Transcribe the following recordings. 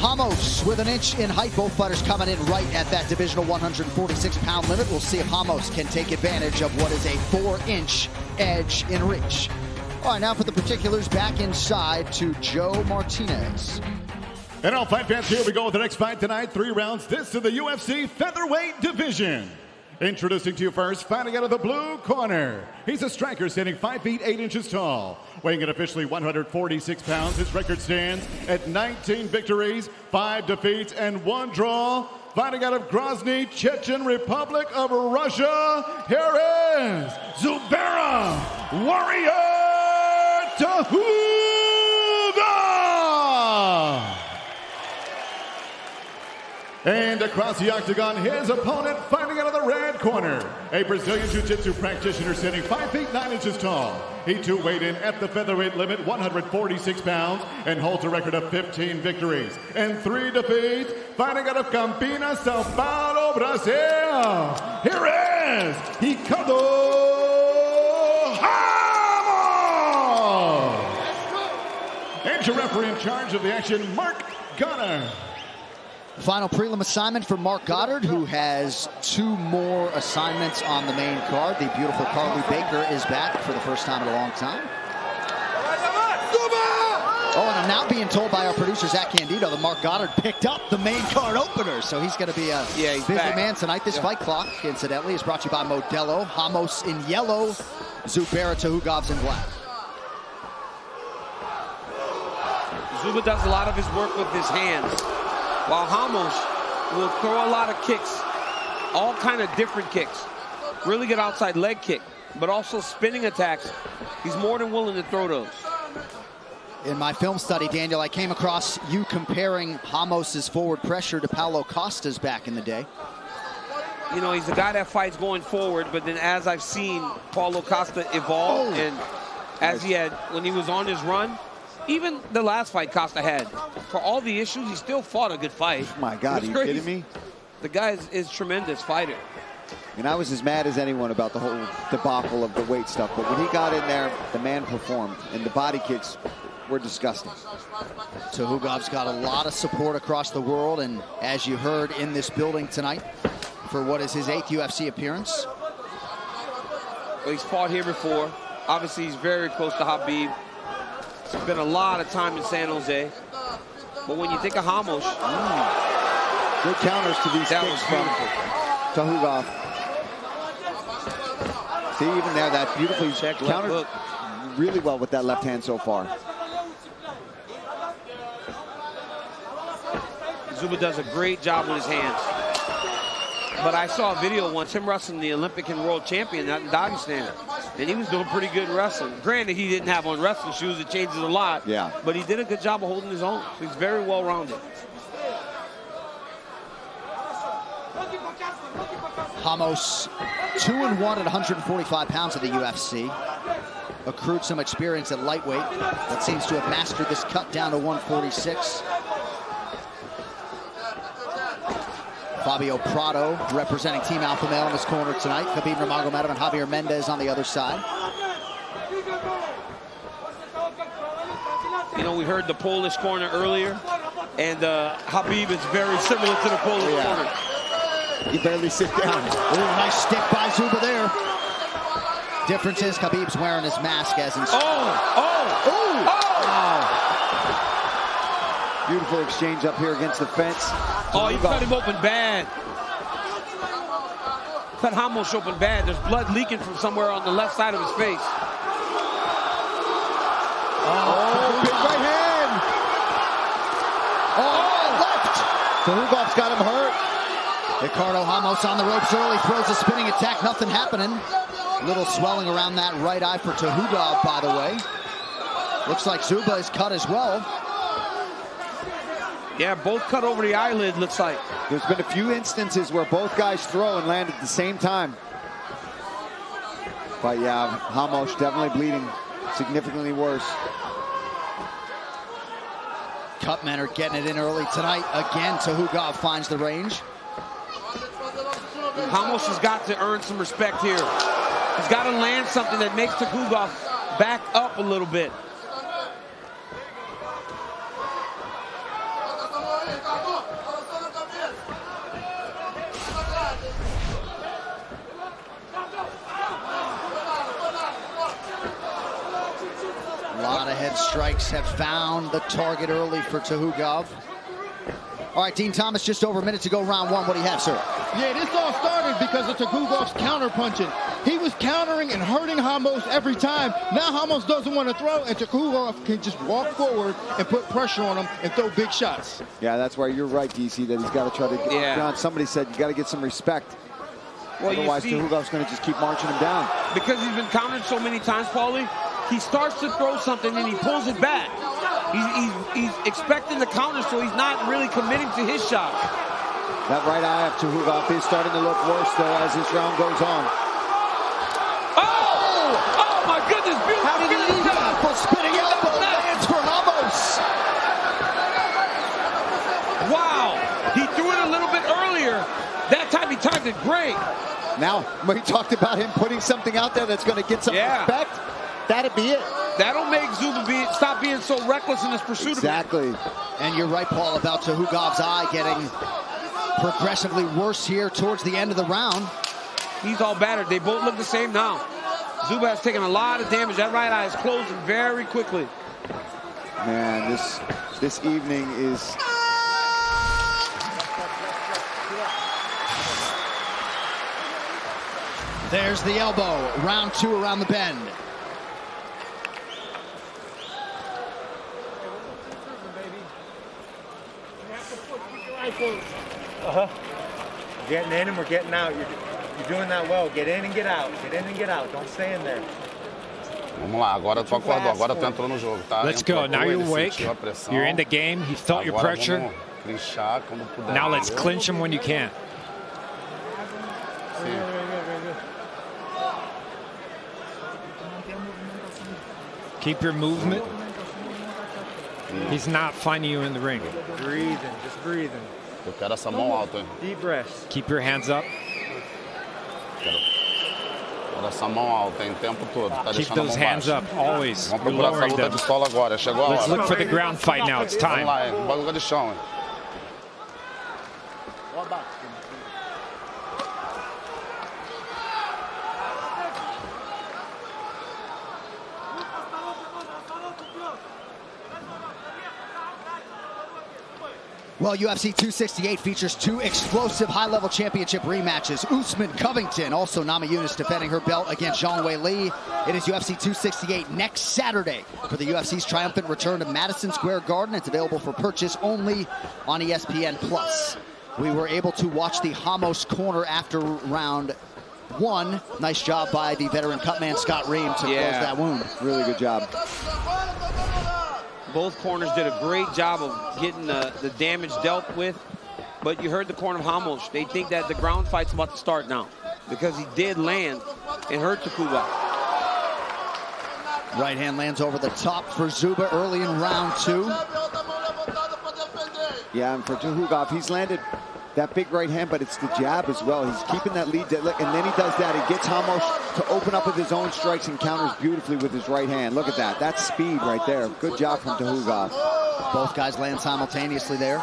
Ramos with an inch in height. Both fighters coming in right at that divisional 146-pound limit. We'll see if Ramos can take advantage of what is a 4-inch edge in reach. All right, now for the particulars, back inside to Joe Martinez. And all fight fans, here we go with the next fight tonight. 3 rounds. This is the UFC featherweight division. Introducing to you first, fighting out of the blue corner. He's a striker standing 5 feet 8 inches tall. Weighing in officially 146 pounds. His record stands at 19 victories, 5 defeats, and 1 draw. Fighting out of Grozny, Chechen Republic of Russia, here is Zubairu Warrior Тухугов! And across the octagon, his opponent fighting out of the red corner. A Brazilian Jiu-Jitsu practitioner standing 5 feet 9 inches tall. He too weighed in at the featherweight limit, 146 pounds, and holds a record of 15 victories and 3 defeats. Fighting out of Campinas, Sao Paulo, Brazil. Here is Rikardо Ramos! And your referee in charge of the action, Mark Goddard. Final prelim assignment for Mark Goddard, who has 2 more assignments on the main card. The beautiful Carly Baker is back for the first time in a long time. Oh, and I'm now being told by our producer, Zach Candido, that Mark Goddard picked up the main card opener. So he's going to be a busy man tonight. This fight clock, incidentally, is brought to you by Modelo. Ramos in yellow, Zubairu Tuhugov's in black. Zuba does a lot of his work with his hands, while Ramos will throw a lot of kicks, all kind of different kicks. Really good outside leg kick, but also spinning attacks. He's more than willing to throw those. In my film study, Daniel, I came across you comparing Ramos's forward pressure to Paulo Costa's back in the day. You know, he's a guy that fights going forward, but then as I've seen Paulo Costa evolve, and as he had, when he was on his run, even the last fight Costa had, for all the issues, he still fought a good fight. Oh my God, are you kidding me? The guy is a tremendous fighter. And I was as mad as anyone about the whole debacle of the weight stuff, but when he got in there, the man performed, and the body kicks were disgusting. Tuhugov's got a lot of support across the world, and as you heard in this building tonight, for what is his 8th UFC appearance. Well, he's fought here before. Obviously, he's very close to Khabib. Spent a lot of time in San Jose. But when you think of Ramos, good counters to these kicks from Тухугов. See, even there, that beautifully countered really well with that left hand so far. Zuba does a great job with his hands. But I saw a video once, him wrestling the Olympic and world champion out in Dagestan. And he was doing pretty good wrestling. Granted, he didn't have on wrestling shoes. It changes a lot. Yeah. But he did a good job of holding his own. He's very well-rounded. Ramos, 2-1 at 145 pounds at the UFC. Accrued some experience at lightweight, but seems to have mastered this cut down to 146. Fabio Prado representing Team Alpha Male in his corner tonight. Khabib Nurmagomedov and Javier Mendez on the other side. You know, we heard the Polish corner earlier, and Khabib is very similar to the Polish corner. You barely sit down. Ooh, nice stick by Zuba there. Difference is Khabib's wearing his mask as he's... Beautiful exchange up here against the fence. Oh, he cut him open bad. Cut Ramos open bad. There's blood leaking from somewhere on the left side of his face. Oh, big right hand. Oh, left. Tuhugov's got him hurt. Riccardo Рамос on the ropes early, throws a spinning attack, nothing happening. Little swelling around that right eye for Тухугов, by the way. Looks like Zuba is cut as well. Yeah, both cut over the eyelid, looks like. There's been a few instances where both guys throw and land at the same time. But yeah, Ramos definitely bleeding significantly worse. Cutmen are getting it in early tonight. Again, Тухугов finds the range. Ramos has got to earn some respect here. He's got to land something that makes Тухугов back up a little bit. strikes have found the target early for Тухугов. All right, Dean Thomas, just over a minute to go, round one. What do you have, sir? Yeah, this all started because of Tukugov's counter-punching. He was countering and hurting Ramos every time. Now Ramos doesn't want to throw, and Тухугов can just walk forward and put pressure on him and throw big shots. Yeah, that's why you're right, DC, that he's got to try to get down. Somebody said you got to get some respect. Well, otherwise, Tuhugov's going to just keep marching him down. Because he's been countered so many times, Paulie, he starts to throw something and he pulls it back. He's expecting the counter, so he's not really committing to his shot. That right eye of Тухугов is starting to look worse, though, as this round goes on. Oh my goodness, beautiful. How did he leave it? For spinning elbow lands for Ramos. Wow, he threw it a little bit earlier. That time he timed it great. Now, when we talked about him putting something out there that's going to get some respect, that'd be it. That'll make Zuba stop being so reckless in his pursuit exactly. of it. And you're right, Paul, about Tuhugov's eye getting progressively worse here towards the end of the round. He's all battered. They both look the same now. Zuba has taken a lot of damage. That right eye is closing very quickly. Man, this evening is... There's the elbow. Round two around the bend. Getting in and we're getting out. You're doing that well. Get in and get out. Get in and get out. Don't stay in there. Vamos lá, agora tu acordou, agora tu entrou no jogo, tá? Let's go. Now you're awake. You're in the game. You felt your pressure. Now let's clinch him when you can. Keep your movement. He's not finding you in the ring. Breathing, just breathing. Eu quero essa mão alta, hein? Deep breaths. Keep your hands up. Quero essa mão alta, hein? O tempo todo. Tá Keep deixando a those mão hands baixa. up, always. Vamos You're procurar essa lowering luta them. de solo agora. Chegou a hora. Let's look for the ground fight now. It's time. Vamos lá, hein? Bagulho de chão, hein? Well, UFC 268 features two explosive high-level championship rematches. Usman Covington, also Namajunas, defending her belt against Zhang Weili. It is UFC 268 next Saturday for the UFC's triumphant return to Madison Square Garden. It's available for purchase only on ESPN+. We were able to watch the Ramos corner after round one. Nice job by the veteran cutman Scott Ream to close that wound. Really good job. Both corners did a great job of getting the damage dealt with. But you heard the corner of Ramos. They think that the ground fight's about to start now because he did land and hurt Тухугов. Right hand lands over the top for Zuba early in round two. Yeah, and for Тухuгов, he's landed that big right hand, but it's the jab as well. He's keeping that lead, and then he does that. He gets Ramos to open up with his own strikes and counters beautifully with his right hand. Look at that. That's speed right there. Good job from Тухугов. Both guys land simultaneously there.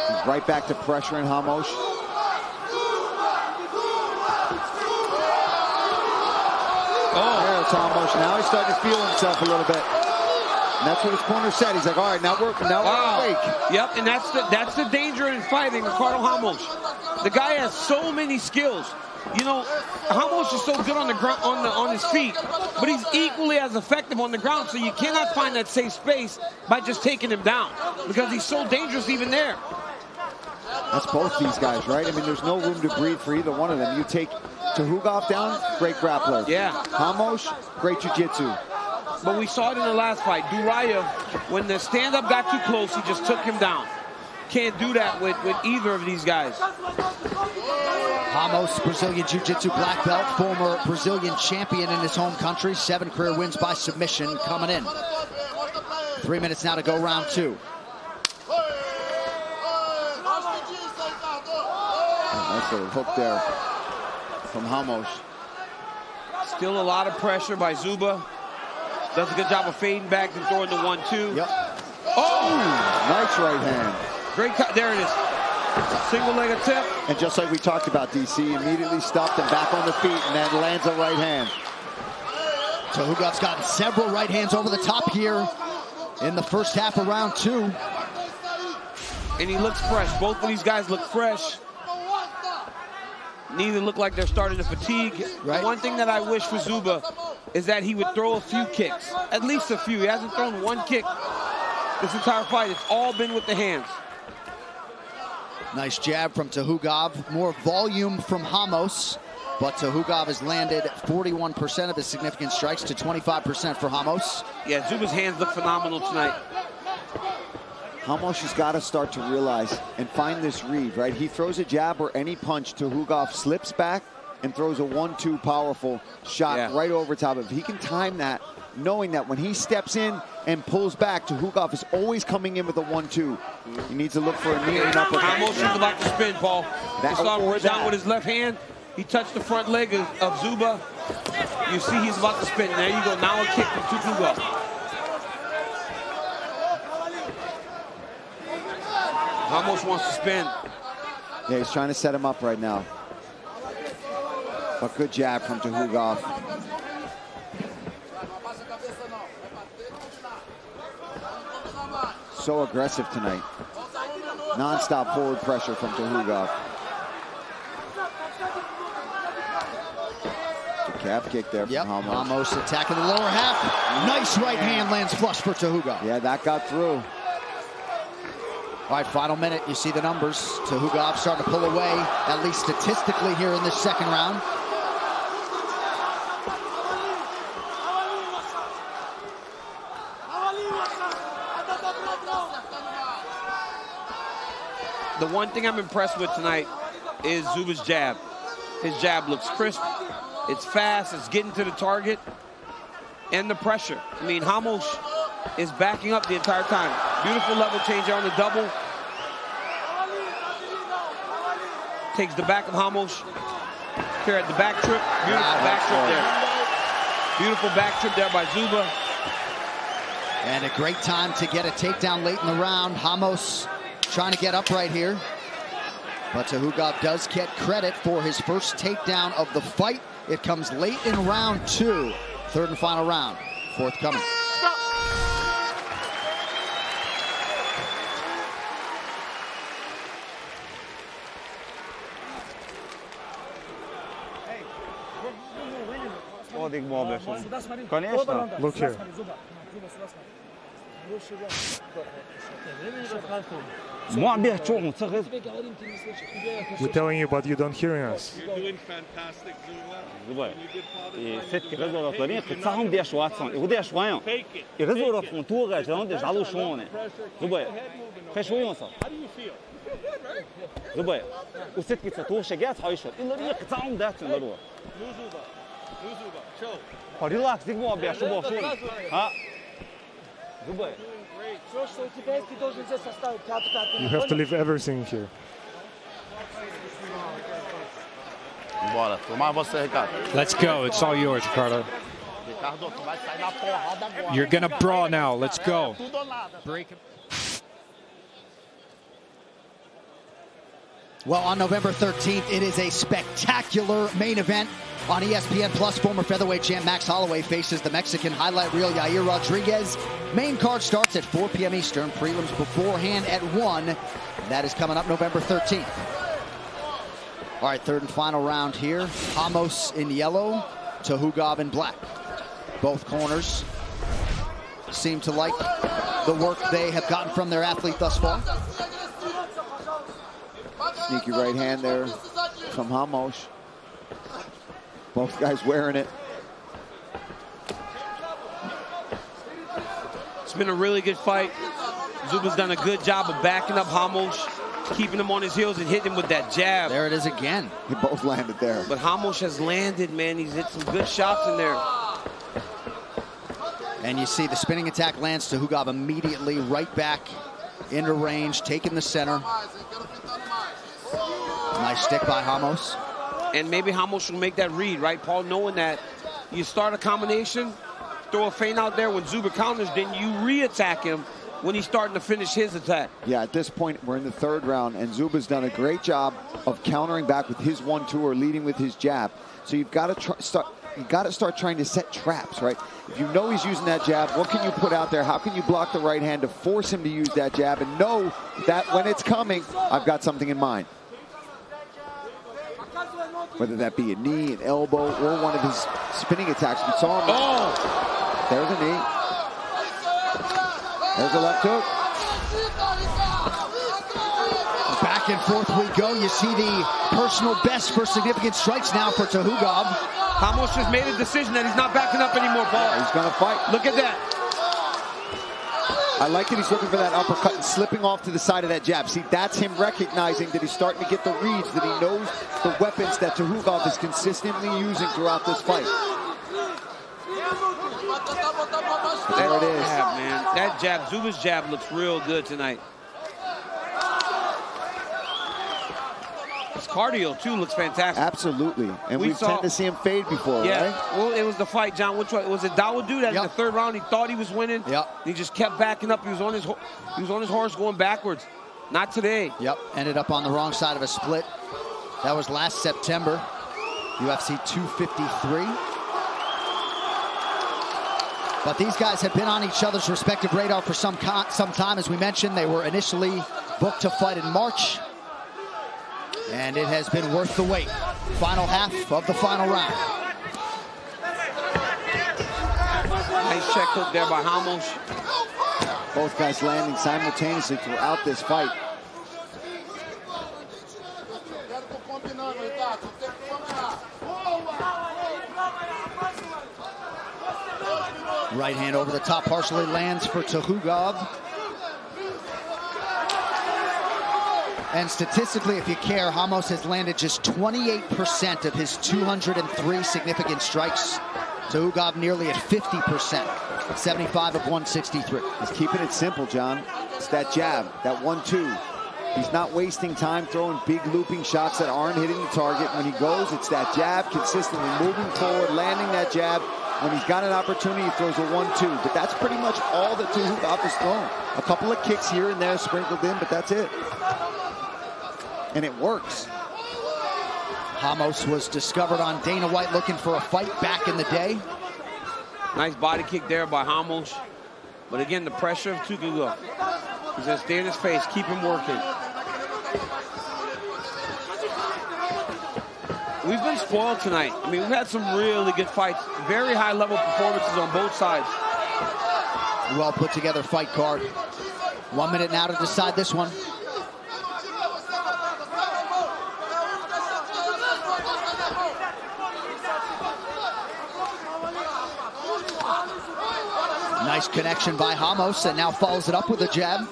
He's right back to pressuring Ramos. There's Ramos. Now he's starting to feel himself a little bit. And that's what his corner said. He's like, all right, now we're awake. Yep, and that's the danger in fighting Riccardo Рамос. The guy has so many skills. You know, Ramos is so good on the ground, on his feet, but he's equally as effective on the ground. So you cannot find that safe space by just taking him down because he's so dangerous even there. That's both these guys, right? I mean, there's no room to breathe for either one of them. You take Тухугов down, great grappler. Yeah. Ramos, great jiu-jitsu. But we saw it in the last fight. Duraev, when the stand-up got too close, he just took him down. Can't do that with either of these guys. Ramos, Brazilian Jiu-Jitsu black belt, former Brazilian champion in his home country. 7 career wins by submission coming in. 3 minutes now to go round two. Nice little hook there from Ramos. Still a lot of pressure by Zuba. Does a good job of fading back and throwing the 1-2. Yep. Oh! Nice right hand. Great cut. There it is. Single leg attempt. And just like we talked about, DC, immediately stopped and back on the feet and then lands a right hand. Tuhugov's gotten several right hands over the top here in the first half of round 2. And he looks fresh. Both of these guys look fresh. Neither look like they're starting to fatigue. Right. One thing that I wish for Zuba is that he would throw a few kicks, at least a few. He hasn't thrown one kick this entire fight. It's all been with the hands. Nice jab from Tuhugov. More volume from Ramos, but Tuhugov has landed 41% of his significant strikes to 25% for Ramos. Yeah, Zuba's hands look phenomenal tonight. Ramos has got to start to realize and find this read, right? He throws a jab or any punch, Tuhugov slips back and throws a 1-2 powerful shot right over top of it. If he can time that, knowing that when he steps in and pulls back, Tuhugov is always coming in with a 1-2. He needs to look for a knee and uppercut. Ramos is about to spin, Paul. You saw him reach down with his left hand. He touched the front leg of Zuba. You see he's about to spin. There you go. Now a kick from Tuhugov. Ramos wants to spin. Yeah, he's trying to set him up right now. But good jab from Tuhugov. So aggressive tonight. Non-stop forward pressure from Tuhugov. The calf kick there from Ramos. Ramos attacking the lower half. Nice right hand lands flush for Tuhugov. Yeah, that got through. All right, final minute. You see the numbers. Tuhugov starting to pull away, at least statistically here in this second round. The one thing I'm impressed with tonight is Zuba's jab. His jab looks crisp. It's fast. It's getting to the target. And the pressure. I mean, Ramos is backing up the entire time. Beautiful level change on the double. Takes the back of Ramos. Here at the back trip. Beautiful back trip there. Beautiful back trip there by Zuba. And a great time to get a takedown late in the round. Ramos trying to get upright here. But Tuhugov does get credit for his first takedown of the fight. It comes late in round 2. Third and final round. Forthcoming. Look here. We're telling you, but you don't hear us. You're doing fantastic, Zuba. You have to leave everything here. Let's go. It's all yours, Ricardo. You're gonna brawl now. Let's go. Break him. Well, on November 13th, it is a spectacular main event. On ESPN Plus, former featherweight champ Max Holloway faces the Mexican highlight reel Yair Rodriguez. Main card starts at 4 p.m. Eastern. Prelims beforehand at 1. That is coming up November 13th. All right, third and final round here. Ramos in yellow, Tuhugov in black. Both corners seem to like the work they have gotten from their athlete thus far. Sneaky right hand there from Ramos. Both guys wearing it. It's been a really good fight. Zuba's done a good job of backing up Ramos, keeping him on his heels and hitting him with that jab. There it is again. They both landed there. But Ramos has landed, man. He's hit some good shots in there. And you see the spinning attack lands to Tuhugov immediately right back into range, taking the center. Nice stick by Ramos. And maybe Ramos will make that read, right, Paul? Knowing that you start a combination, throw a feint out there when Zuba counters, then you re-attack him when he's starting to finish his attack. Yeah, at this point, we're in the third round, and Zuba's done a great job of countering back with his 1-2 or leading with his jab. So you've got to start trying to set traps, right? If you know he's using that jab, what can you put out there? How can you block the right hand to force him to use that jab and know that when it's coming, I've got something in mind? Whether that be a knee, an elbow, or one of his spinning attacks. We saw him. Oh! There's a knee. There's a left hook. Back and forth we go. You see the personal best for significant strikes now for Тухугов. Ramos just made a decision that he's not backing up anymore, Paul. Yeah, he's going to fight. Look at that. I like that he's looking for that uppercut and slipping off to the side of that jab. See, that's him recognizing that he's starting to get the reads, that he knows the weapons that Тухугов is consistently using throughout this fight. There it is. Jab, man. That jab, Zuba's jab looks real good tonight. His cardio, too, looks fantastic. Absolutely. And we've tended to see him fade before, yeah, right? Well, it was the fight, John. Which one? Was it Dawodu that in the third round he thought he was winning? Yep. He just kept backing up. He was on his horse going backwards. Not today. Yep. Ended up on the wrong side of a split. That was last September. UFC 253. But these guys have been on each other's respective radar for some time. As we mentioned, they were initially booked to fight in March. And it has been worth the wait. Final half of the final round. Nice check hook there by Ramos. Both guys landing simultaneously throughout this fight. Right hand over the top partially lands for Тухугов. And statistically, if you care, Ramos has landed just 28% of his 203 significant strikes. Тухугov nearly at 50%, 75 of 163. He's keeping it simple, John. It's that jab, that 1-2. He's not wasting time throwing big looping shots that aren't hitting the target. When he goes, it's that jab, consistently moving forward, landing that jab. When he's got an opportunity, he throws a 1-2. But that's pretty much all that Тухугов has thrown. A couple of kicks here and there sprinkled in, but that's it. And it works. Ramos was discovered on Dana White looking for a fight back in the day. Nice body kick there by Ramos. But again, the pressure of Тухугов. He's going to stay in his face, keep him working. We've been spoiled tonight. I mean, we've had some really good fights. Very high-level performances on both sides. Well put together fight card. 1 minute now to decide this one. Nice connection by Ramos, and now follows it up with a jab.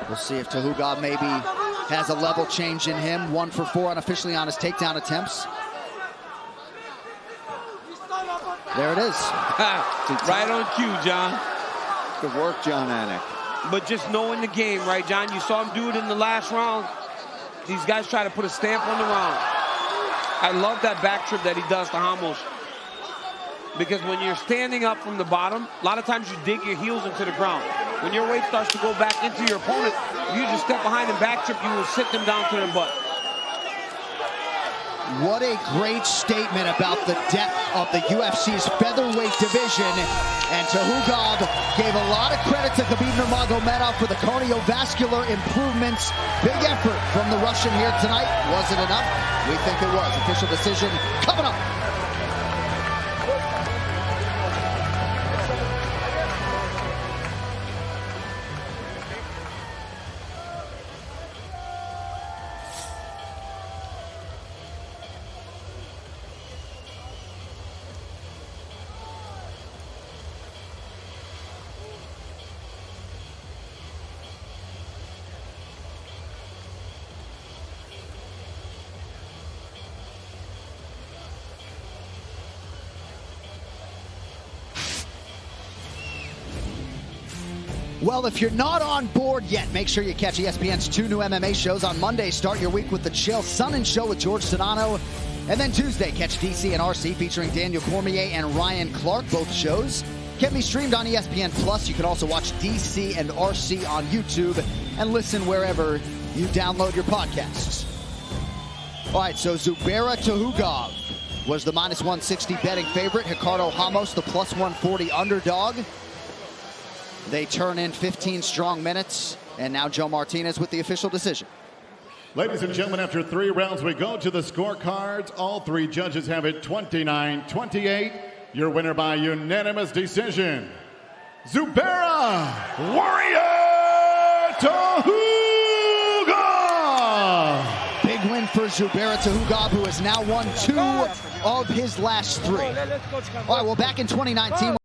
We'll see if Тухугов maybe has a level change in him. 1 for 4 unofficially on his takedown attempts. There it is. Right on cue, John. Good work, John Anik. But just knowing the game, right, John? You saw him do it in the last round. These guys try to put a stamp on the round. I love that back trip that he does to Ramos. Because when you're standing up from the bottom, a lot of times you dig your heels into the ground. When your weight starts to go back into your opponent, you just step behind and back trip, you will sit them down to their butt. What a great statement about the depth of the UFC's featherweight division. And Тухугов gave a lot of credit to Khabib Nurmagomedov for the cardiovascular improvements. Big effort from the Russian here tonight. Was it enough? We think it was. Official decision coming up. Well, if you're not on board yet, make sure you catch ESPN's 2 new MMA shows on Monday. Start your week with the Chael Sonnen Show with George Sedano And then Tuesday, catch DC and RC featuring Daniel Cormier and Ryan Clark. Both shows can be streamed on ESPN Plus. You can also watch DC and RC on YouTube and listen wherever you download your podcasts. All right, so Zubairu Tuhugov was the minus 160 betting favorite. Ricardо Ramos, the plus 140 underdog. They turn in 15 strong minutes, and now Joe Martinez with the official decision. Ladies and gentlemen, after 3 rounds, we go to the scorecards. All 3 judges have it 29-28. Your winner by unanimous decision, Zubairu Warrior Tuhugov. Big win for Zubairu Tuhugov, who has now won 2 of his last 3. All right, well, back in 2019.